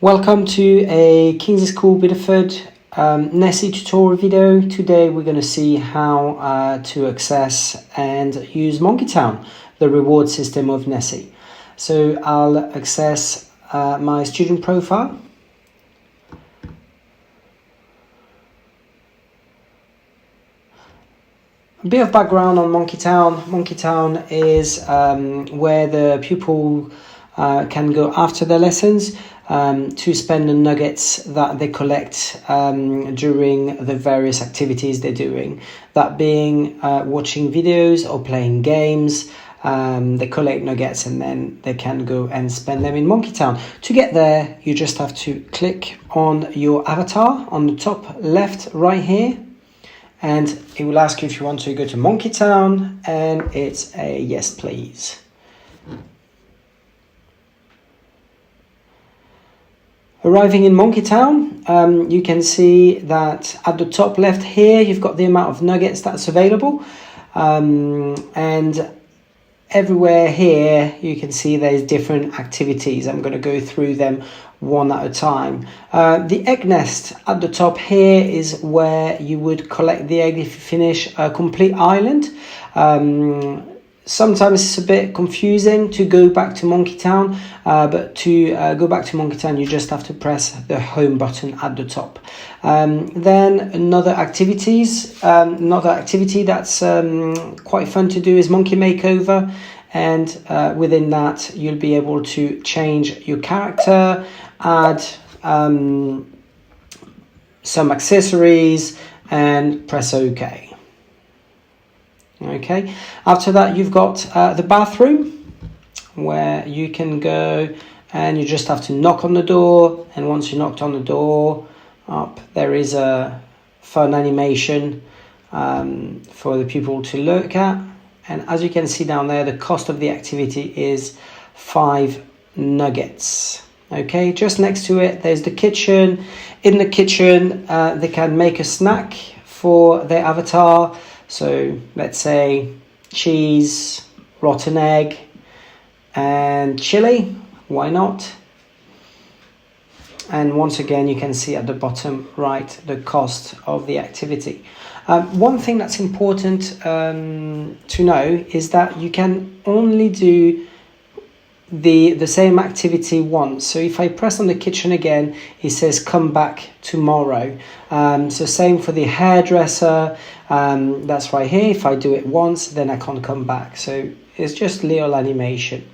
Welcome to a King's School Bideford NESSY tutorial video. Today we're going to see how to access and use Monkey Town, the reward system of NESSY. So I'll access my student profile. A bit of background on Monkey Town. Monkey Town is where the pupil can go after their lessons to spend the nuggets that they collect during the various activities they're doing. That being watching videos or playing games. They collect nuggets and then they can go and spend them in Monkey Town. To get there, you just have to click on your avatar on the top left right here. And it will ask you if you want to go to Monkey Town, and it's a yes please. Arriving in Monkey Town, you can see that at the top left here you've got the amount of nuggets that's available, and everywhere here you can see there's different activities. I'm going to go through them one at a time. The egg nest at the top here is where you would collect the egg if you finish a complete island. Sometimes it's a bit confusing to go back to Monkey Town, but to go back to Monkey Town you just have to press the home button at the top. Then another activity that's quite fun to do is Monkey Makeover, and within that you'll be able to change your character, add some accessories and press OK. Okay, after that you've got the bathroom where you can go and you just have to knock on the door, and once you knocked on the door there is a fun animation for the pupil to look at, and as you can see down there the cost of the activity is 5 nuggets. Okay, just next to it there's the kitchen. In the kitchen they can make a snack for their avatar. So let's say cheese, rotten egg and chili, why not? And once again you can see at the bottom right the cost of the activity. One thing that's important to know is that you can only do the same activity once. So if I press on the kitchen again, it says come back tomorrow. So same for the hairdresser, that's right here. If I do it once, then I can't come back. So it's just little animation.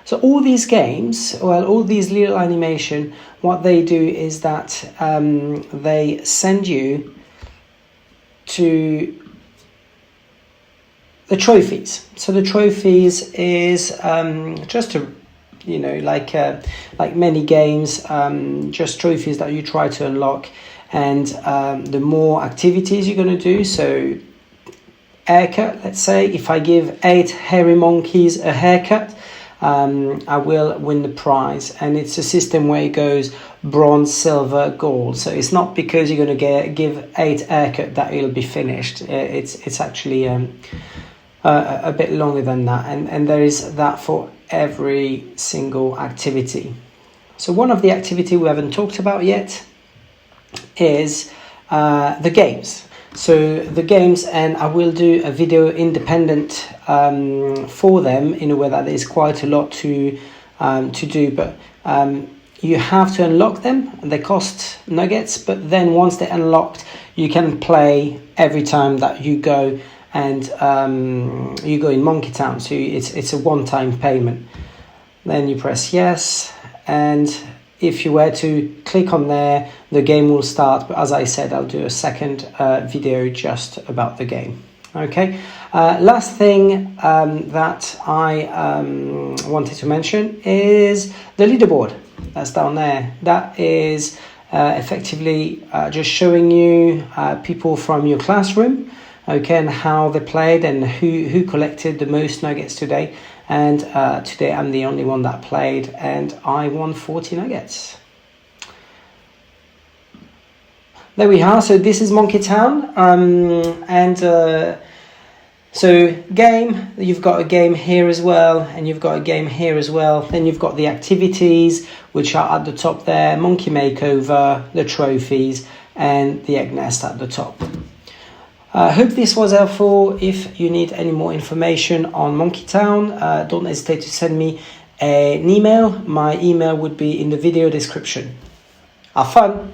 So all these games, well, all these little animation, what they do is that they send you to the trophies. So the trophies is just a, like many games, just trophies that you try to unlock, and the more activities you're going to do. So haircut, let's say if I give 8 hairy monkeys a haircut, I will win the prize, and it's a system where it goes bronze, silver, gold. So it's not because you're going to give 8 haircut that it'll be finished. It's actually a bit longer than that, and there is that for every single activity. So one of the activity we haven't talked about yet is the games. So the games, and I will do a video independent for them in a way that there's quite a lot to do, but you have to unlock them. They cost nuggets, but then once they're unlocked you can play every time that you go and you go in Monkey Town. So it's a one-time payment. Then you press yes, and if you were to click on there the game will start, but as I said I'll do a second video just about the game. Okay, last thing that I wanted to mention is the leaderboard. That's down there. That is effectively just showing you people from your classroom, okay, and how they played and who collected the most nuggets today. And today I'm the only one that played, and I won 40 nuggets. There we are. So this is Monkey Town, and So game, you've got a game here as well, and you've got a game here as well. Then you've got the activities, which are at the top there, Monkey Makeover, the trophies, and the egg nest at the top. I hope this was helpful. If you need any more information on Monkey Town, don't hesitate to send me an email. My email would be in the video description. Have fun!